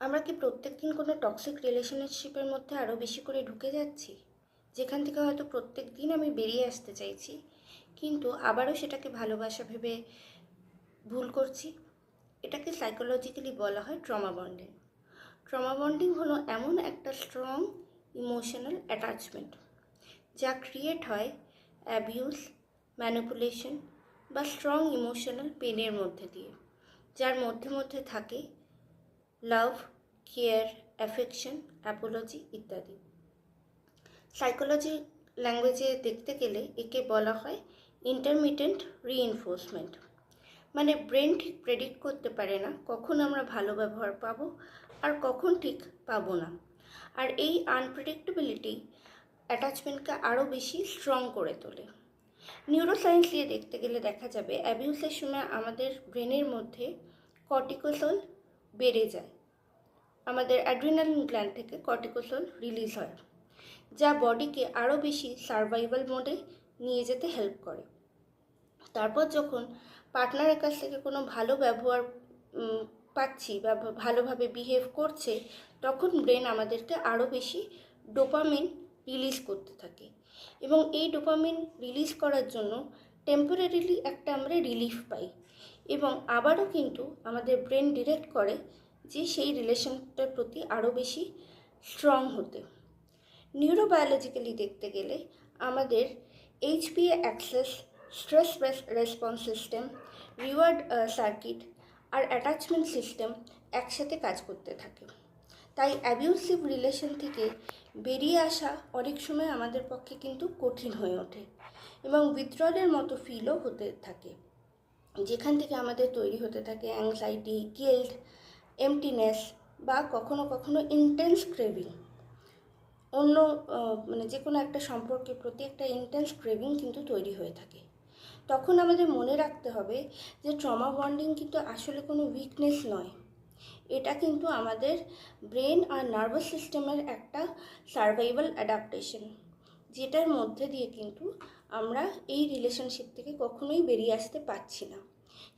আমরা কি প্রত্যেকদিন কোনো টক্সিক রিলেশনশিপের মধ্যে আরও বেশি করে ঢুকে যাচ্ছি, যেখান থেকে হয়তো প্রত্যেক দিন আমি বেরিয়ে আসতে চাইছি, কিন্তু আবারও সেটাকে ভালোবাসা ভেবে ভুল করছি? এটাকে সাইকোলজিক্যালি বলা হয় ট্রমা বন্ডিং। ট্রমা বন্ডিং হলো এমন একটা স্ট্রং ইমোশনাল অ্যাটাচমেন্ট যা ক্রিয়েট হয় অ্যাবিউজ, ম্যানিপুলেশন বা স্ট্রং ইমোশনাল পেনের মধ্যে দিয়ে, যার মধ্যে মধ্যে থাকে লাভ, কেয়ার, অ্যাফেকশন, অ্যাপোলজি ইত্যাদি। সাইকোলজি ল্যাঙ্গুয়েজে দেখতে গেলে একে বলা হয় ইন্টারমিটেন্ট রিইনফোর্সমেন্ট। মানে ব্রেন ঠিক প্রেডিক্ট করতে পারে না কখন আমরা ভালো ব্যবহার পাবো আর কখন ঠিক পাবো না। আর এই আনপ্রেডিক্টেবিলিটি অ্যাটাচমেন্টকে আরও বেশি স্ট্রং করে তোলে। নিউরোসায়েন্স দিয়ে দেখতে গেলে দেখা যাবে অ্যাবিউসের সময় আমাদের ব্রেনের মধ্যে কর্টিকোসল বেড়ে যায়, আমাদের অ্যাড্রিনালিন গ্ল্যান্ড থেকে কর্টিকোসল রিলিজ হয়, যা বডিকে আরও বেশি সার্ভাইভাল মোডে নিয়ে যেতে হেল্প করে। তারপর যখন পার্টনারের কাছ থেকে কোনো ভালো ব্যবহার পাচ্ছি বা ভালোভাবে বিহেভ করছে, তখন ব্রেন আমাদেরকে আরও বেশি ডোপামিন রিলিজ করতে থাকে, এবং এই ডোপামিন রিলিজ করার জন্য টেম্পোরারিলি একটা আমরা রিলিফ পাই, এবং আবারও কিন্তু আমাদের ব্রেন ডিরেক্ট করে যে সেই রিলেশনটার প্রতি আরও বেশি স্ট্রং হতে। নিউরোবায়োলজিক্যালি দেখতে গেলে আমাদের HPA axis, stress response system, reward circuit আর অ্যাটাচমেন্ট সিস্টেম একসাথে কাজ করতে থাকে। তাই অ্যাবিউসিভ রিলেশন থেকে বেরিয়ে আসা অনেক সময় আমাদের পক্ষে কিন্তু কঠিন হয়ে ওঠে, এবং উইথড্রলের মতো ফিলও হতে থাকে, যেখান থেকে আমাদের তৈরি হতে থাকে অ্যাংজাইটি, গিল্ট, এমটিনেস বা কখনো কখনো ইন্টেন্স ক্রেভিং। অন্য যে কোনো একটা সম্পর্কের প্রতি একটা ইন্টেন্স ক্রেভিং কিন্তু তৈরি হয়ে থাকে। তখন আমাদের মনে রাখতে হবে যে ট্রমা বন্ডিং কিন্তু আসলে কোনো উইকনেস নয়, এটা কিন্তু আমাদের ব্রেন আর নার্ভাস সিস্টেমের একটা সার্ভাইভাল অ্যাডাপ্টেশন, যেটার মধ্যে দিয়ে কিন্তু আমরা এই রিলেশনশিপ থেকে কখনোই বেরিয়ে আসতে পারছি না।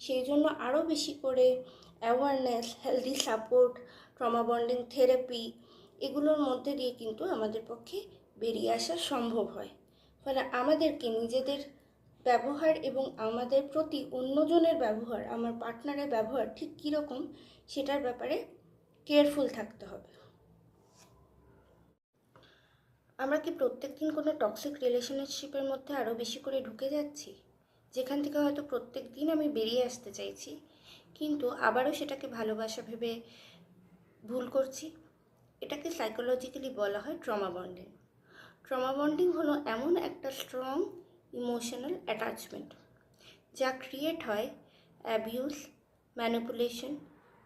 সেই জন্য আরও বেশি করে awareness, healthy support, trauma bonding therapy, এগুলোর মধ্যে দিয়ে কিন্তু আমাদের পক্ষে বেরিয়ে আসা সম্ভব হয়। ফলে আমাদেরকে নিজেদের ব্যবহার এবং আমাদের প্রতি অন্যজনের ব্যবহার, আমার পার্টনারের ব্যবহার ঠিক কীরকম সেটার ব্যাপারে কেয়ারফুল থাকতে হবে। আমরা কি প্রত্যেকদিন কোনো টক্সিক রিলেশনশিপের মধ্যে আরও বেশি করে ঢুকে যাচ্ছি, যেখান থেকে হয়তো প্রত্যেক দিন আমি বেরিয়ে আসতে চাইছি, কিন্তু আবারও সেটাকে ভালোবাসা ভেবে ভুল করছি? এটাকে সাইকোলজিক্যালি বলা হয় ট্রমা বন্ডিং। ট্রমা বন্ডিং হলো এমন একটা স্ট্রং ইমোশনাল অ্যাটাচমেন্ট যা ক্রিয়েট হয় অ্যাবিউজ, ম্যানিপুলেশন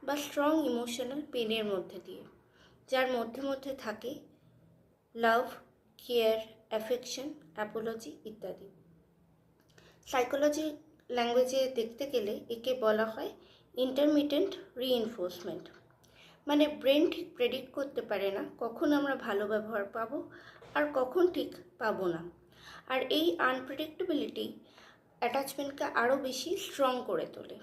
বা স্ট্রং ইমোশনাল পেনের মধ্যে দিয়ে, যার মধ্যে মধ্যে থাকে লাভ, কেয়ার, অ্যাফেকশন, অ্যাপোলজি ইত্যাদি। সাইকোলজি ল্যাঙ্গুয়েজে দেখতে গেলে একে বলা হয় ইন্টারমিটেন্ট রিইনফোর্সমেন্ট। মানে ব্রেন ঠিক প্রেডিক্ট করতে পারে না কখন আমরা ভালো ব্যবহার পাবো আর কখন ঠিক পাবো না। আর এই আনপ্রেডিক্টেবিলিটি অ্যাটাচমেন্টকে আরও বেশি স্ট্রং করে তোলে।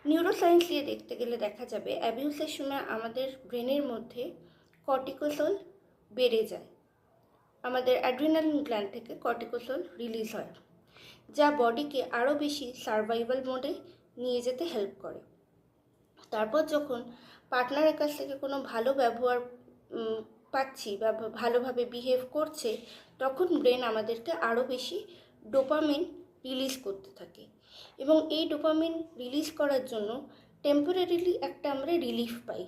নিউরোসায়েন্স দিয়ে দেখতে গেলে দেখা যাবে অ্যাবিউসের সময় আমাদের ব্রেনের মধ্যে কর্টিকোসল বেড়ে যায়, আমাদের অ্যাড্রিনালিন গ্ল্যান্ড থেকে কর্টিকোসল রিলিজ হয়, যা বডিকে আরও বেশি সার্ভাইভাল মোডে নিয়ে যেতে হেল্প করে। তারপর যখন পার্টনারের কাছ থেকে কোনো ভালো ব্যবহার পাচ্ছি বা ভালোভাবে বিহেভ করছে, তখন ব্রেন আমাদেরকে আরও বেশি ডোপামিন রিলিজ করতে থাকে, এবং এই ডোপামিন রিলিজ করার জন্য টেম্পোরারিলি একটা আমরা রিলিফ পাই,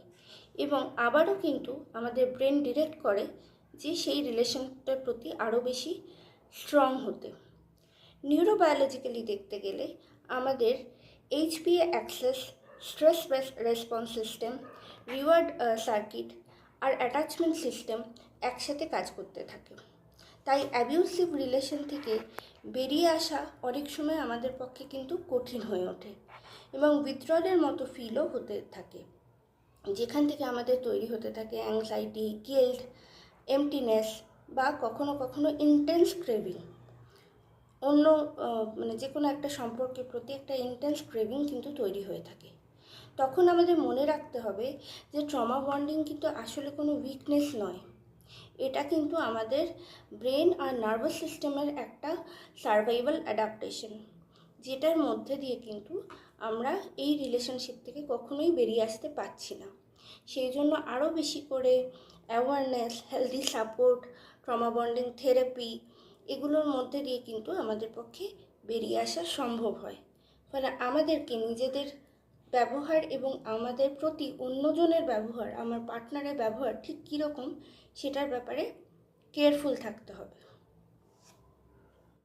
এবং আবারও কিন্তু আমাদের ব্রেন ডিরেক্ট করে যে সেই রিলেশনটার প্রতি আরও বেশি স্ট্রং হতে। নিউরোবায়োলজিক্যালি দেখতে গেলে আমাদের HPA axis, stress response system, reward circuit আর অ্যাটাচমেন্ট সিস্টেম একসাথে কাজ করতে থাকে। তাই অ্যাবিউসিভ রিলেশন থেকে বেরিয়ে আসা অনেক সময় আমাদের পক্ষে কিন্তু কঠিন হয়ে ওঠে, এবং উইথড্রলের মতো ফিলও হতে থাকে, যেখান থেকে আমাদের তৈরি হতে থাকে অ্যাংজাইটি, গিল্ট, এমটিনেস বা কখনো কখনো ইন্টেন্স ক্রেভিং। অন্য যে কোনো একটা সম্পর্কের প্রতি একটা ইন্টেন্স ক্রেভিং কিন্তু তৈরি হয়ে থাকে। তখন আমাদের মনে রাখতে হবে যে ট্রমা বন্ডিং কিন্তু আসলে কোনো উইকনেস নয়, এটা কিন্তু আমাদের ব্রেন আর নার্ভাস সিস্টেমের একটা সার্ভাইভাল অ্যাডাপ্টেশন, যেটার মধ্যে দিয়ে কিন্তু আমরা এই রিলেশনশিপ থেকে কখনোই বেরিয়ে আসতে পারছি না। সেই জন্য আরও বেশি করে awareness, healthy support, trauma bonding therapy, এগুলোর মধ্যে দিয়ে কিন্তু আমাদের পক্ষে বেরিয়ে আসা সম্ভব হয়। ফলে আমাদেরকে নিজেদের ব্যবহার এবং আমাদের প্রতি অন্যজনের ব্যবহার, আমার পার্টনারের ব্যবহার ঠিক কীরকম সেটার ব্যাপারে কেয়ারফুল থাকতে হবে।